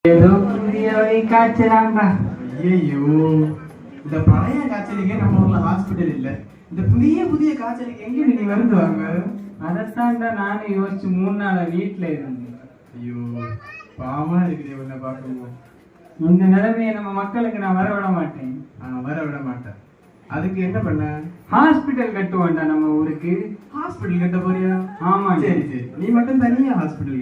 ஏதோ புதிய வகை காய்ச்சலாம்பா. ஐயோ, இந்த பழைய காய்ச்சலுக்கே நம்ம ஊர்ல ஹாஸ்பிட்டல் இல்ல. இந்த புதிய புதிய காய்ச்சலுக்கு எங்க நீ வருந்துவாங்க? அதைத்தான் நானும் யோசிச்சு 3 நாளா வீட்டுல இருந்தேன். ஐயோ, பாவமா இருக்குது உன்னை பார்க்கும்போது. இந்த நிலைமையை நம்ம மக்களுக்கு நான் வர விட மாட்டேன். வர விட மாட்டேன். அதுக்கு என்ன பண்ண? ஹாஸ்பிட்டல் கட்டுவோம்டா நம்ம ஊருக்கு. ஹாஸ்பிட்டல் கட்ட போறியா? ஆமா. சரி சரி, நீ மட்டும் தனியா ஹாஸ்பிட்டல்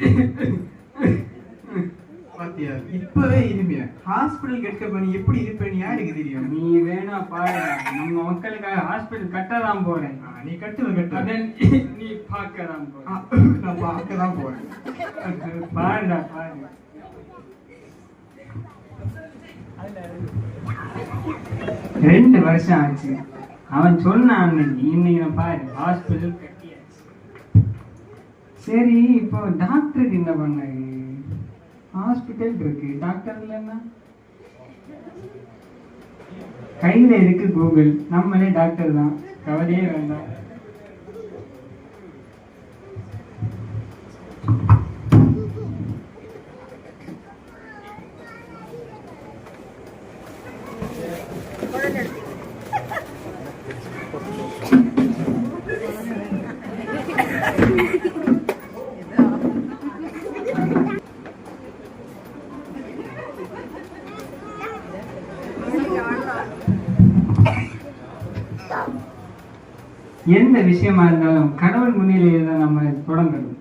பாத்தியா? இப்பவே இனிமையா ஹாஸ்பிட்டல் கட்ட பண்ணி எப்படி இருப்பேன்னு யாருக்கு தெரியும்? நீ வேணா பாரு, நம்ம மக்களுக்காக ஹாஸ்பிட்டல் கட்டதான் போறேன். நீ கட்டு நீ பார்க்கதான் போற. நான் பார்க்கதான் போறேன். பாருடா பாரு. 2 வருஷம் ஆச்சு. அவன் சொன்னான் இன்னைக்கு பாரு ஹாஸ்பிட்டல் கட்டியாச்சு. சரி, இப்போ டாக்டருக்கு என்ன பண்ணாரு? ஹாஸ்பிட்டல் இருக்கு, டாக்டர் இல்லைன்னா கையில இருக்கு கூகுள். நம்மளே டாக்டர் தான், கவலையே வேண்டாம். எந்த விஷயமா இருந்தாலும் கடவுள் முன்னிலையில தான் நம்ம தொடங்கணும்.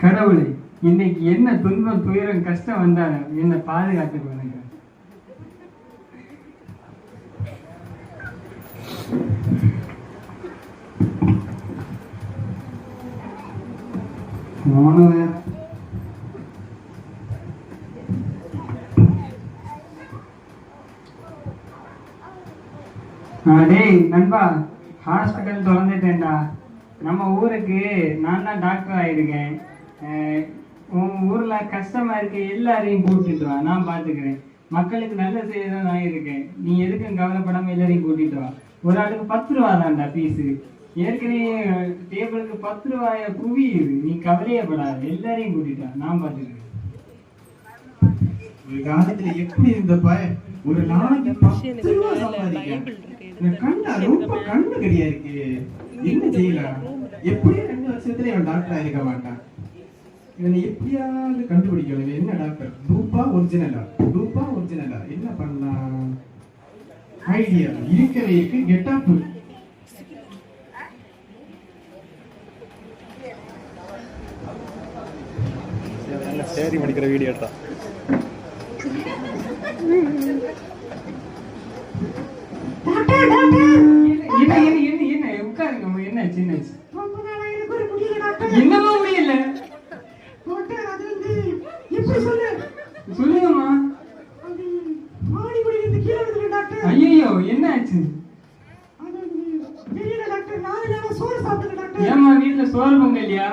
கடவுளை, இன்னைக்கு என்ன துன்பம் துயரம் கஷ்டம் வந்தாலும் என்ன பாதுகாத்துக்கணும். டேய் நண்பா, ஹாஸ்பிட்டல் திறந்துட்டேன்டா. நம்ம ஊருக்கு நான் தான் டாக்டர் ஆயிருக்கேன். உன் ஊர்ல கஷ்டமா இருக்கு, எல்லாரையும் கூட்டிட்டு வா, நான் பாத்துக்கிறேன். மக்களுக்கு நல்ல செய்யதான் நான் இருக்கேன். நீ எதுக்கும் கவலைப்படாம எல்லாரையும் கூட்டிட்டு வா. ஒரு ஆளுக்கு 10 ரூபா தான்டா ஃபீஸு. ஏற்கனவே டேபிளுக்கு 10 ரூபாய குவியுது. நீ கவலையப்படாத, எல்லாரையும் கூட்டிட்டு வா, நான் பாத்துக்கிறேன். ஒரு காலத்துல எப்படி இருந்த பையன் ஒரு நாளைக்கு 10 ரூபா சம்பாதிக்க கண்டா ரொம்ப கண்ணு கடியா இருக்கு. என்ன செய்யலாம்? எப்படியும் 2 வருஷத்துல இவன் டாக்டர் ஆயிருக்க மாட்டான். இவனை எப்படியாவது கண்டுபிடிக்கணும். என்ன டாக்டர்? டூப்பா ஒரிஜினலா? டூப்பா ஒரிஜினலா? என்ன பண்ணலாம்? ஐடியா இருக்கவே இருக்கு. கெட்டாப்பு சேரி மடிக்கிற வீடியோ எடுத்தா. என்னமா முடியல? சொல்லுங்கம்மா. ஐயோ, என்ன ஆச்சு? ஏமா வீட்டுல சோறு பொங்கலையா?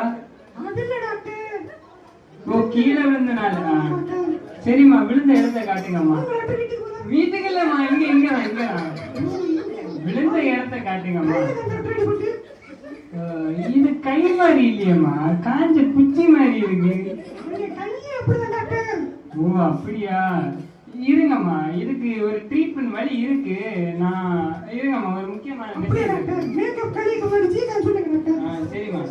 ஓ, கீழே விழுந்தனால. சரிம்மா, விழுந்த இடத்த காட்டுங்கம்மா. வீட்டுக்கு இல்லம்மா, இங்க விழுந்த இடத்த காட்டுங்கம்மா. இது கை மாதிரி இல்லையம்மா, காஞ்ச குச்சி மாதிரி இருக்கு. ஓ அப்படியா? இருங்கம்மா, இதுக்கு ஒரு ட்ரீட்மெண்ட் வழி இருக்கு. நான் இருங்கம்மா, ஒரு முக்கியமான சரிம்மா.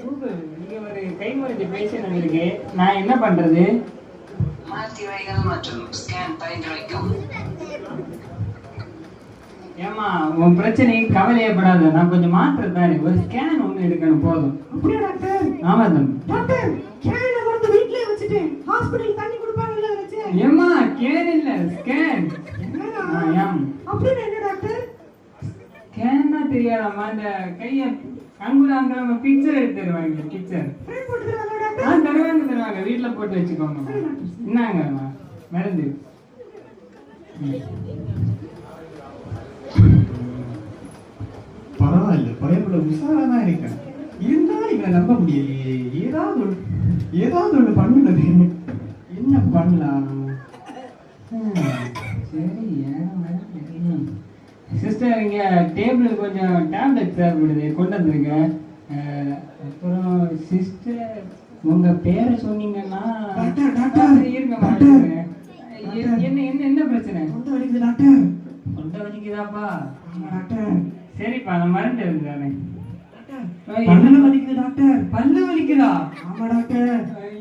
கூகுள், இங்க ஒரு கைமருந்து பேஷண்ட் இருக்கு. நான் என்ன பண்றது? ஏமா, உன் பிரச்சனை கவலையப்படாத. நான் கொஞ்சம் மாத்திரை தானே, ஒரு ஸ்கேன் ஒண்ணு எடுக்கணும், போதும். ஆமா தம்பி. ஏமா, கேன் இல்ல, ஸ்கேன். ஸ்கேன்னா தெரியாதம்மா, இந்த கைய அங்குல பிக்சர் எடுத்து தருவாங்க. பிக்சர் தருவாங்க, வீட்டுல போட்டு வச்சுக்கோங்க. என்னங்கம்மா மருந்து? பரவாயில்ல, பயப்பட உஷாராதான் இருக்கேன். இருந்தாலும் இவனை நம்ப முடியலையே. ஏதாவது ஒண்ணு பண்ணுனது. என்ன பண்ணலாம்? சரி, சிஸ்டர், இங்க டேபிள் கொஞ்சம் டேப்லெட் தேவைப்படுது, கொண்டு வந்துருங்க. அப்புறம் சிஸ்டர் உங்க பேரை சொன்னீங்கன்னா டாக்டர், டாக்டர், இருங்க டாக்டர். என்ன என்ன என்ன பிரச்சனை? தொண்டை வலிக்குது டாக்டர். தொண்டை வலிக்குதாப்பா? ஆமா டாக்டர். சரிப்பா, நான் மருந்து எழுதுறேன். பல்லு வலிக்குது டாக்டர். பல்லு வலிக்குதா? ஆமா டாக்டர்.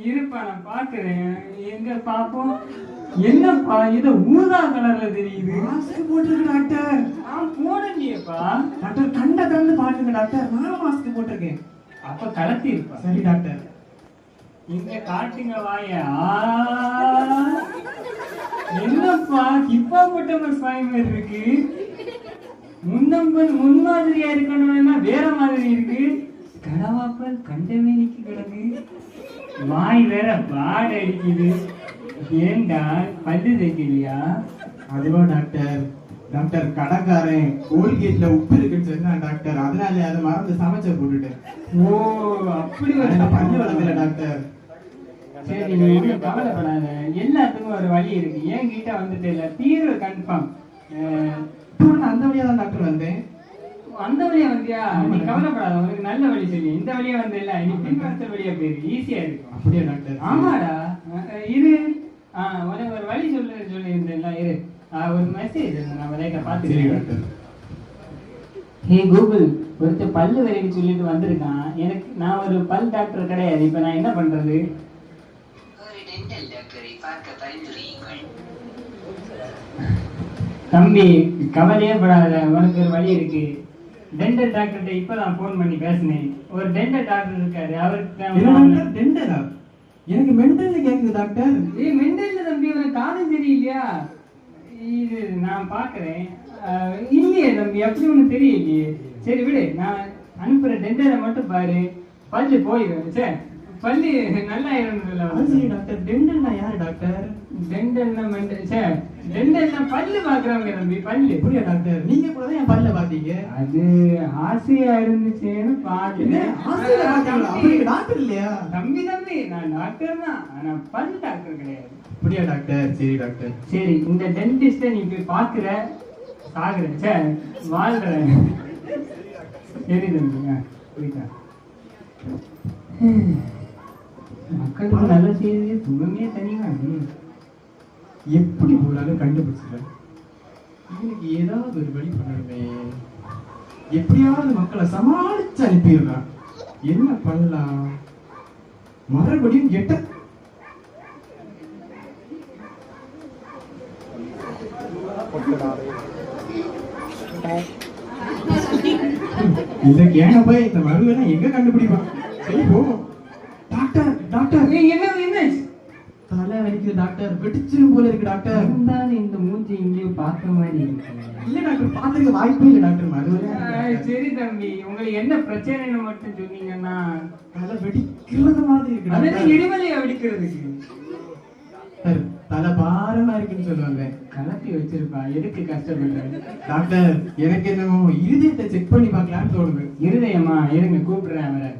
இருப்பா, நான் பாக்குறேன். எங்க பாப்போம். என்னப்பா இது ஊதா கலர்ல தெரியுது? மாஸ்க் போட்டிருக்கு டாக்டர். நான் போடலையேப்பா. டாக்டர் கண்ண திறந்து பாருங்க டாக்டர். நான் மாஸ்க் போட்டிருக்கேன். அப்ப கலத்தி இருப்பா. சரி டாக்டர். இங்க காட்டுங்க வாய. என்னப்பா ஹிப்போபொட்டமஸ் வாய் மாதிரி இருக்கு. முன்மாதிரியா இருக்கணும்னா வேற மாதிரி இருக்கு. கடவாப்பல் கண்டமேனிக்கு கிடக்கு. வாய் வேற பாட அடிக்குது. ஏண்டா பல்லு தைக்கலையா? அதுவா டாக்டர், டாக்டர் கடைக்காரன் கோல்கேட்ல உப்பு இருக்குன்னு சொன்னா டாக்டர், அதனால அதை மறந்து சமைச்ச போட்டுட்டேன். ஓ, அப்படி ஒரு பல்லு வளர்க்கல டாக்டர். சரி, நீ ஒன்றும் கவலைப்படாத. எல்லாத்துக்கும் ஒரு வழி இருக்கு. என்கிட்ட வந்துட்டு இல்ல, தீர்வு கன்ஃபார்ம். அந்த வழியா தான் டாக்டர் வந்தேன். அந்த வழியா வந்தியா? நீ கவலைப்படாத, உனக்கு நல்ல வழி சொல்லி. இந்த வழியா வந்து இல்ல, நீ பின்பற்ற வழியா போயிரு, ஈஸியா இருக்கும். அப்படியா டாக்டர்? ஆமாடா. இரு, உனக்கு ஒரு வழி சொல்லி இருந்தேன்ல. இரு, ஒரு மெசேஜ் நான் லைட்டா சரி பாத்துக்கிறேன். டாக்டர். ஹே கூகுள், ஒருத்தர் பல்லு வரைக்கும் சொல்லிட்டு வந்திருக்கான். எனக்கு நான் ஒரு பல் டாக்டர் கிடையாது. இப்ப நான் என்ன பண்றது? டென்டல் டாக்டரை பார்க்க பரிந்துரையுங்கள். தம்பி, கவலையே படாத, உனக்கு ஒரு வழி இருக்கு. டென்டல் டாக்டர்கிட்ட இப்பதான் போன் பண்ணி பேசினேன். ஒரு டென்டல் டாக்டர் இருக்காரு, அவருக்கு டென்டலா? எனக்கு மென்டல்ல கேக்குது டாக்டர். மென்டல் தம்பி, உனக்கு காலம் தெரியலையா? இது நான் பாக்குறேன். இல்லையே தம்பி, அப்படி ஒண்ணு தெரியலையே. சரி விடு, நான் அனுப்புற டென்டலை மட்டும் பாரு, பல்லு போயிடும். சரி, பல்லு நல்லா இருந்ததுல. சரி டாக்டர், டென்டல்னா யாரு டாக்டர்? டென்டல்னா மென்டல். சரி, டென்டல்னா பல்லு பாக்குறவங்க தம்பி, பல்லு. புரியா டாக்டர்? நீங்க கூட தான் என் பல்ல பாத்தீங்க. அது ஆசையா இருந்துச்சேன்னு பாக்குறேன். டாக்டர் இல்லையா? தம்பி, நான் டாக்டர் தான், ஆனா பல் டாக்டர் கிடையாது. புரியா டாக்டர்? சரி டாக்டர். சரி, இந்த டென்டிஸ்ட நீ போய் பாக்குற, சாகுற, சரி வாழ்ற. சரி தம்பி, போயிட்டா. மக்களுக்கு நல்ல செய்தி சுகமே தனியா. எப்படி போனாலும் கண்டுபிடிச்சிட எனக்கு ஏதாவது ஒரு வழி பண்ணணுமே. எப்படியாவது மக்களை சமாளிச்சு அனுப்பிடுறான். என்ன பண்ணலாம்? மறுபடியும் இந்த கேன போய் இந்த மருந்தெல்லாம் எங்க கண்டுபிடிப்பான்? சரி போ. டாக்டர், டாக்டர், என்ன தலை வலிக்குது டாக்டர். வெடிச்சிரும் போல இருக்கு டாக்டர். இருந்தாலும் இந்த மூஞ்சி இங்கேயும் பார்த்த மாதிரி இருக்கு. இல்ல டாக்டர், பாத்துக்க வாய்ப்பே இல்லை டாக்டர். மறுபடியும் சரி தம்பி, உங்களுக்கு என்ன பிரச்சனைன்னு மட்டும் சொன்னீங்கன்னா. தலை வெடிக்கிறது மாதிரி இருக்கு அதெல்லாம் டாக்டர். இடிமலையா வெடிக்கிறதுக்கு? தலை பாரமா இருக்குன்னு சொல்லுவாங்க. கலப்பி வச்சிருப்பா, எதுக்கு கஷ்டப்படுற? டாக்டர், எனக்கு என்னமோ இருதயத்தை செக் பண்ணி பார்க்கலான்னு தோணுது. இருதயமா? இருங்க, கூப்பிடுறேன் அவரை.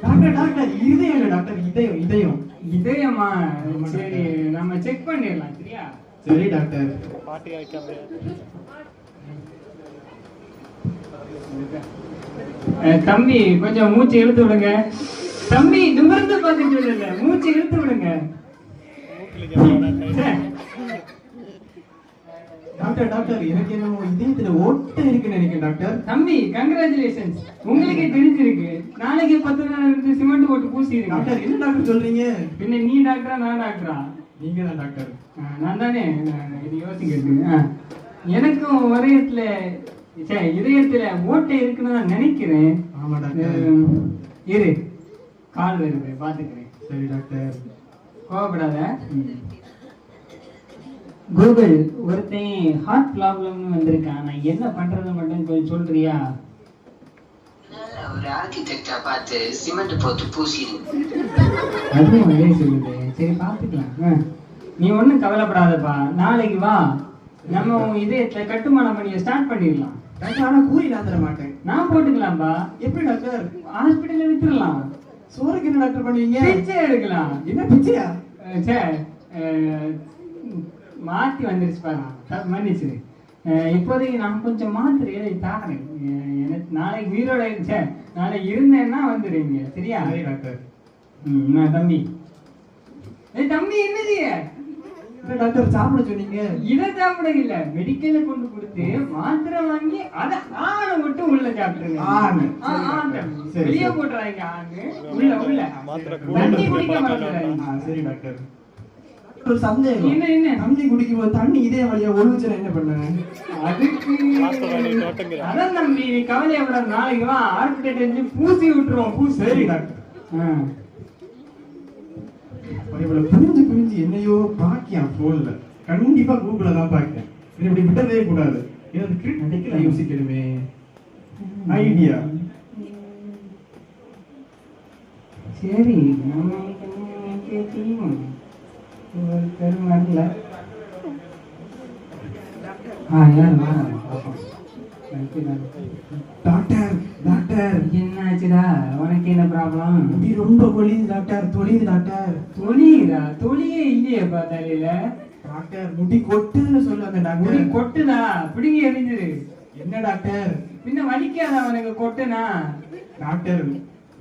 டாக்டர், டாக்டர், இருதயம் இல்ல டாக்டர், இதயம், இதயம். இதயமா? சரி, நம்ம செக் பண்ணிடலாம். சரியா? சரி டாக்டர். பாட்டி வைக்காம தம்பி, கொஞ்சம் மூச்சு இழுத்து விடுங்க. தம்பி, நிமிர்ந்து பார்த்துட்டு இல்ல, மூச்சு இழுத்து விடுங்க. டாக்டர், டாக்டர், எனக்கு என்னமோ இதயத்துல ஓட்டை இருக்குன்னு நினைக்கிறேன் டாக்டர். தம்பி, கங்க்ராச்சுலேஷன்ஸ், உங்களுக்கே தெரிஞ்சிருக்கு. நாளைக்கு 10 நாள் இருந்து சிமெண்ட் போட்டு பூசிடுங்க. டாக்டர், என்ன டாக்டர் சொல்றீங்க? பின்ன நீ டாக்டரா நான் டாக்டரா? நீங்க தான் டாக்டர். நான் தானே. இது யோசிக்கிறது. எனக்கும் இதயத்துல ஓட்டை இருக்குன்னு நான் நினைக்கிறேன். ஆமா டாக்டர். இரு, கால் வருது, பாத்துக்கிறேன். சரி டாக்டர். கோவப்படாத. கூகுள், ஒருத்தன் ஹார்ட் ப்ராப்ளம்னு வந்திருக்கான். நான் என்ன பண்றது மட்டும் கொஞ்சம் சொல்றியா? ஒரு ஆர்கிடெக்டா பார்த்து சிமெண்ட் போட்டு பூசிடுங்க. அதுவும் அதே சொல்லுது. சரி, பாத்துக்கலாம். நீ ஒண்ணும் கவலைப்படாதப்பா. நாளைக்கு வா, நம்ம இதயத்துல கட்டுமானம் பண்ணி ஸ்டார்ட் பண்ணிடலாம். டாக்டர், ஆனா கூலி நான் தர மாட்டேன். நான் போட்டுக்கலாம்பா. எப்படி டாக்டர்? ஹாஸ்பிட்டல்ல வித்துடலாம். சோறுக்கு என்ன டாக்டர் பண்ணுவீங்க? பிச்சை எடுக்கலாம். என்ன பிச்சையா? சரி, மாத்தி வந்துருச்சு பாருங்க, மன்னிச்சு. இப்போதைக்கு நான் கொஞ்சம் மாத்திரை தாக்குறேன். எனக்கு நாளைக்கு உயிரோட நாளைக்கு இருந்தேன்னா வந்துடுவீங்க. சரியா? சரி டாக்டர். என்ன தம்பி? தம்பி என்னது என்ன டாக்டர் சாப்பிட சொன்னீங்க? இதை சாப்பிட இல்ல, மெடிக்கல்ல கொண்டு கொடுத்து மாத்திரை வாங்கி அதை ஆணை மட்டும் உள்ள சாப்பிட்டுருங்க. வெளியே போட்டுறாங்க ஆணு உள்ள உள்ள தண்ணி குடிக்க மாட்டேங்கிறாங்க. சரி டாக்டர். ஒரு சந்தேகம். என்ன தண்ணி குடிக்கும்போது தண்ணி இதே வழியா ஒழுங்குச்சுன்னா என்ன பண்ணுங்க? அதுக்கு அதான் தம்பி கவலையப்பட, நாளைக்கு வா ஆர்கிடெக்ட் பூசி விட்டுருவோம். சரி டாக்டர். புரிஞ்சு புரிஞ்சு என்னையோ பாக்கியான் போன்ல, கண்டிப்பா கூகுள தான் பாக்கிறேன். இப்படி விட்டதே கூடாது. எனக்கு கிரிட்டிக்கலா யோசிக்கணுமே. ஐடியா. சரி வரல. யார் வா டாக்டர் டாக்டர் என்னாச்சுடா? உனக்கு என்ன ப்ராப்ளம்? முடி ரொம்ப கொலியுது டாக்டர். தொழியுது டாக்டர். தொழியுதா? தொழியே இல்லையேப்பா தலையில. டாக்டர் முடி கொட்டுன்னு சொல்லுவாங்க டாக்டர். முடி கொட்டுதா? பிடிங்கி எரிஞ்சிரு. என்ன டாக்டர்? பின்ன வலிக்காதா உனக்கு கொட்டுனா? டாக்டர்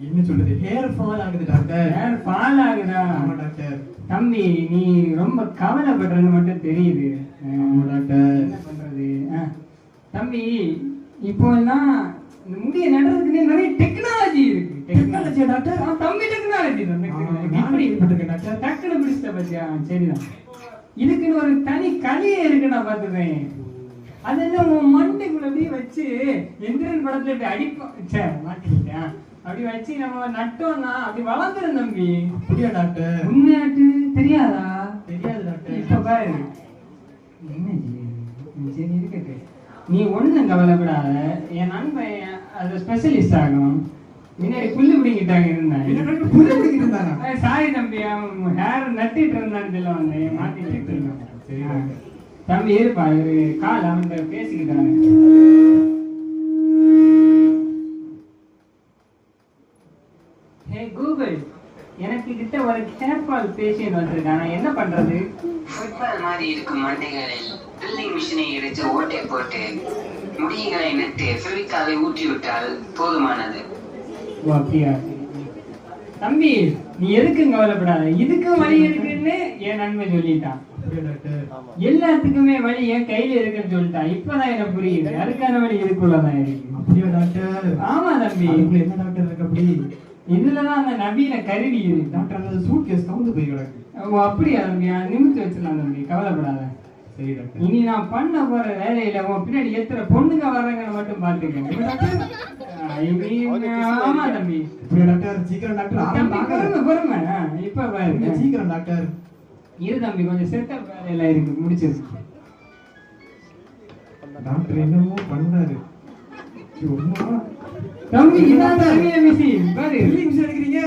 என்ன சொல்றது, ஹேர் ஃபால் ஆகுது டாக்டர். ஹேர் ஃபால் ஆகுதா? ஆமா டாக்டர். தம்பி நீ ரொம்ப கவலைப்படுறது மட்டும் தெரியுது. ஆமா டாக்டர். என்ன பண்றது? தம்பி இப்போ எல்லாம் இந்த முடிய நடுறதுக்கு நிறைய டெக்னாலஜி இருக்கு. டெக்னாலஜியா டாக்டர்? தம்பி டெக்னாலஜி தான். இப்படி இருக்கேன் டாக்டர். டக்குனு பிடிச்ச பத்தியா? சரிதான். இதுக்குன்னு ஒரு தனி கலையே இருக்கு, நான் பாத்துக்கிறேன். அதெல்லாம் உன் மண்டைக்குள்ள அப்படியே வச்சு எந்திரன் படத்துல இப்படி அடிப்போம் மாட்டிக்கிட்டேன். அப்படி வச்சு நம்ம நட்டோம்னா அப்படி வளர்ந்துரும் தம்பி. அப்படியா டாக்டர்? உண்மையாட்டு தெரியாதா? தெரியாது டாக்டர். இப்ப பாரு என்ன சரி இருக்கட்டு. நீ ஒண்ணும் கவலைப்படாத. என் நண்பன் அது ஸ்பெஷலிஸ்ட் ஆகும். முன்னாடி புல்லு பிடிங்கிட்டாங்க இருந்தாங்க. புல்லு பிடிக்கிட்டு இருந்தாங்க? சாரி தம்பி, அவன் ஹேர் நட்டிட்டு இருந்தான்னு சொல்ல வந்தேன், மாத்திட்டு இருந்தான். சரி தம்பி இருப்பா, ஒரு கால் அவன் பேசிக்கிட்டாங்க. ஹே கூகுள், எனக்கு கிட்ட ஒரு ஹேர் ஃபால் பேஷண்ட் வந்திருக்கான், என்ன பண்றது? ஃபுட்பால் மாதிரி இருக்கும் மண்டைகளில் ட்ரில்லிங் மிஷினை இடித்து ஓட்டை போட்டு முடிகளை நட்டு ஃபெவிகாலை ஊற்றி விட்டால் போதுமானது. ஓ அப்படியா? தம்பி நீ எதுக்கும் கவலைப்படாத, இதுக்கும் வழி இருக்குன்னு என் நன்மை சொல்லிட்டான். எல்லாத்துக்குமே வழி என் கையில இருக்குன்னு சொல்லிட்டான். இப்பதான் எனக்கு புரியுது, அதுக்கான வழி இதுக்குள்ளதான் இருக்கு. அப்படியா டாக்டர்? ஆமா தம்பி. என்ன டாக்டர் இருக்கு அப்படி? இதுலதான் அந்த நவீன கருவி இருக்கு டாக்டர். அந்த சூட் கேஸ் கவுந்து போய் கிடக்கு. ஓ அப்படியா தம்பி? நிமித்து வச்சிடலாம் தம்பி, கவலைப்படாத. சரி டாக்டர். இனி நான் பண்ண போற வேலையில உன் பின்னாடி எத்தனை பொண்ணுங்க வர்றாங்கன்னு மட்டும் பாத்துக்கேன். ஆமா தம்பி. அப்படியா டாக்டர்? சீக்கிரம் டாக்டர். பொறுமை. இப்ப பாருங்க, சீக்கிரம் டாக்டர். இரு தம்பி, கொஞ்சம் செட்டப் வேலையெல்லாம் இருக்கு, முடிச்சிருக்கு. டாக்டர் என்னமோ பண்ணாரு. தம்பி இதான் நவீன மிஷின் பாரு. மிஷின் எடுக்கிறீங்க?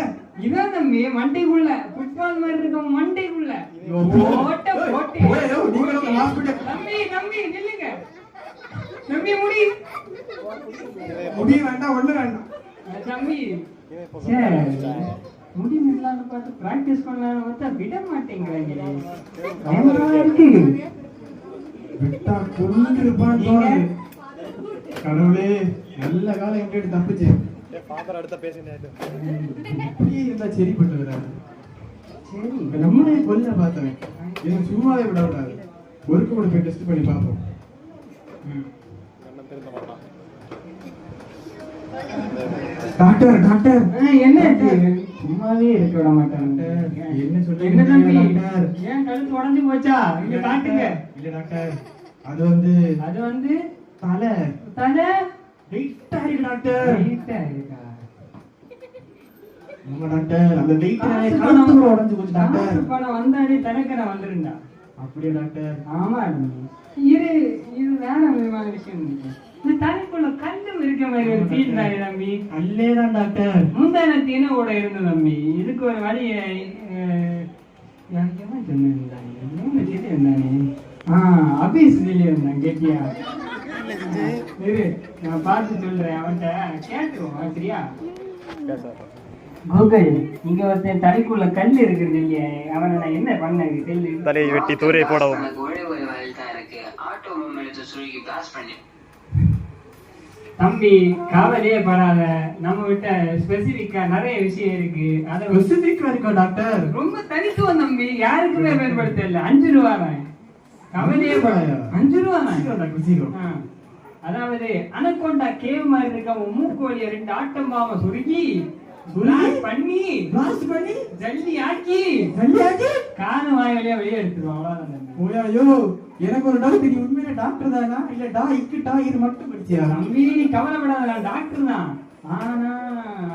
இதான் தம்பி மண்டைக்குள்ள, ஃபுட்பால் மாதிரி இருக்க மண்டைக்குள்ள போட்ட போட்டு. தம்பி தம்பி நில்லுங்க தம்பி, முடி வேண்டாம், ஒண்ணு வேண்டாம் தம்பி. முடி நில்லான்னு பார்த்து பிராக்டிஸ் பண்ணலான்னு பார்த்தா விட மாட்டேங்கிறாங்க. விட்டா கொன்றுப்பான் தோணுது. கடவுளே, நல்ல காலம் எங்கிட்ட தப்பிச்சு. இப்படியே இருந்தா சரிப்பட்டு வராது. சரி நம்மளே கொல்ல பார்த்தவன் எனக்கு சும்மாவே விட விடாது. ஒருக்கு கூட போய் டெஸ்ட் பண்ணி பார்ப்போம். டாக்டர் டாக்டர் என்ன சும்மாவே இருக்க விட மாட்டாங்க. என்ன சொல்றீங்க? என்ன தம்பி, ஏன் கழுத்து உடஞ்சு போச்சா? இங்க காட்டுங்க. இல்ல டாக்டர், அது வந்து தலை தலை வெயிட்டா இருக்கு டாக்டர். வெயிட்டா இருக்கா? ஆமா டாக்டர், அந்த வெயிட்டாலே கழுத்து கூட உடைஞ்சு போச்சு டாக்டர். பணம் வந்தாலே தலைக்கரை வந்துருண்டா. அப்படியே டாக்டர்? ஆமா. இது இது வேற விதமான விஷயம். இந்த தலைக்குள்ள கல்லும் இருக்க மாதிரி ஒரு ஃபீல் தானே தம்பி? அல்லே தான் டாக்டர். முந்தான தினவோட இருந்த தம்பி. இதுக்கு ஒரு வழியை சொன்னானே, அபீஸ் சொல்லியிருந்தான். கேட்டியா? இரு நான் பார்த்து சொல்றேன், அவன்கிட்ட கேட்டுருவோம். சரியா? கூகுள், இங்க ஒருத்தன் தலைக்குள்ள கல் இருக்குது இல்லையா, அவனை நான் என்ன பண்ணது சொல்லு. தலையை வெட்டி தூரே போடவும். உனக்கு ஒரே ஒரு வேலை தான் இருக்கு. ஆட்டோ மூமெண்ட் சுருக்கி பிளாஸ் பண்ணி தம்பி கவலையே படாத, நம்ம விட்ட ஸ்பெசிபிக்கா நிறைய விஷயம் இருக்கு. அதை ஸ்பெசிபிக்கா இருக்கா டாக்டர்? ரொம்ப தனித்துவம் தம்பி, யாருக்குமே வேறுபடுத்த இல்ல. 5 ரூபா தான், கவலையே படாத. 5 ரூபா தான் டாக்டர் சீக்கிரம். அதாவது அனகொண்டா கேவ் மாதிரி இருக்க மூக்கு வழிய 2 ஆட்டம் பாவம் சுருக்கி பண்ணி ஜல்லி ஆக்கி காது வாய் வழியா வெளியே எடுத்துருவோம். அவ்வளவுதான். ஐயோ, எனக்கு ஒரு டவுட், நீ உண்மையில டாக்டர் தானா இல்ல டா இது மட்டும் படிச்சியா? தம்பி நீ கவலைப்படாத, நான் டாக்டர் தான். ஆனா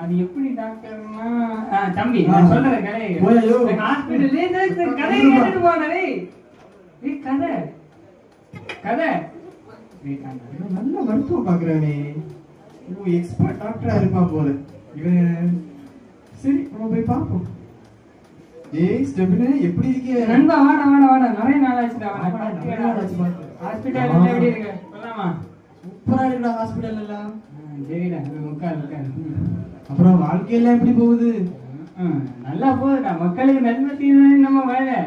அது எப்படி டாக்டர்னா தம்பி நான் சொல்ற கதை ஹாஸ்பிடல்ல கதையை கேட்டுட்டு போனே. கதை கதை நல்ல மருத்துவம் பாக்குறானே, எக்ஸ்பர்ட் டாக்டரா இருப்பா போல இவன். சரி நம்ம போய் பாப்போம். ஏய் ஸ்டெபினே, எப்படி இருக்கே? நண்பா வாடா வாடா வாடா, நிறைய நாள் ஆச்சுடா. ஹாஸ்பிடல்ல எப்படி இருக்கு சொல்லலாமா? சூப்பரா இருக்குடா ஹாஸ்பிடல் எல்லாம். சரிடா, உட்கார் உட்கார். அப்புறம் வாழ்க்கையெல்லாம் எப்படி போகுது? நல்லா போகுதுடா, மக்களுக்கு நன்மை செய்யணும் நம்ம வேலை.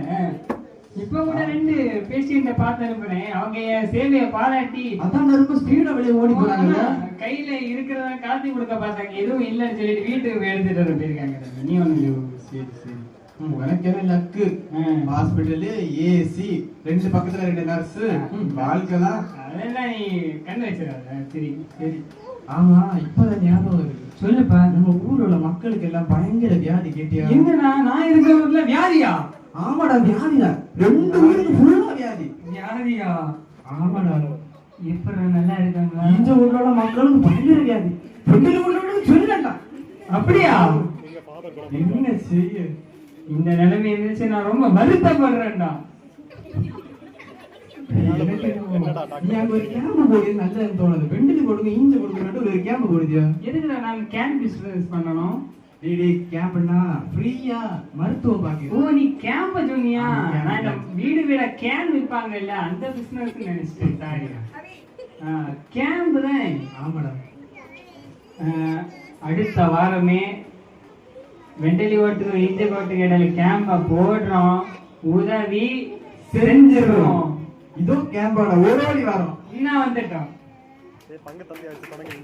இப்ப கூட 2 பேஷண்ட பார்த்து அனுப்புறேன். அவங்க என் சேவையை பாராட்டி அதான் ரொம்ப ஸ்பீடா வெளியே ஓடி போறாங்க. கையில இருக்கிறத காத்தி கொடுக்க பார்த்தாங்க, எதுவும் இல்லைன்னு சொல்லிட்டு வீட்டுக்கு எடுத்துட்டு போயிருக்காங்க. நீ ஒண்ணு. சரி சரி, உனக்கு என்ன லக்கு. ஹாஸ்பிட்டலு ஏசி, 2 பக்கத்துல 2 நர்ஸ், வாழ்க்கைலாம் அதெல்லாம் நீ கண்டு வச்சிடாத. சரி சரி. ஆமா, இப்பதான் ஞாபகம் இருக்கு. சொல்லுப்பா. நம்ம ஊரோட மக்களுக்கு எல்லாம் பயங்கர வியாதி கேட்டியா? எங்கண்ணா நான் இருக்கிற ஊர்ல வியாதியா? ஆமாடா வியாதிடா, 2 ஊருக்கு ஃபுல்லா வியாதி. வியாதியா? ஆமாடா. எப்ப நல்லா இருக்காங்களா? இந்த ஊரோட மக்களுக்கு பயங்கர வியாதி. 2 ஊரோட சொல்லலடா. அப்படியா? என்ன செய்ய? இந்த நிலைமை இருந்துச்சு, நான் ரொம்ப வருத்தப்படுறேன்டா. நீ அங்க ஒரு கேம்ப் போடுறது நல்லதுன்னு தோணுது. வெண்டிலி போடுங்க, இஞ்சி போடுங்க, ஒரு கேம்ப் போடுதியா? எதுக்குடா நான் கேம்ப் பிசினஸ் பண்ணணும்? கேம்ப்னா ஃப்ரீயா மருத்துவம் பாக்குது. ஓ, நீ கேம்ப சொன்னியா? நான் இந்த வீடு வீட கேன் விற்பாங்க இல்ல, அந்த பிசினஸ் நினைச்சிட்டேன். சாரி, கேம்ப் தான். ஆமாடா. அடுத்த வாரமே வெண்டலி ஓட்டுக்கு இஞ்சி போட்டு இடையில கேம்ப போடுறோம், உதவி செஞ்சிடறோம். இதோ கேம்போட ஓடி வரோம். இன்னும் வந்துட்டோம். பங்கு தந்தி வச்சு தொடங்கி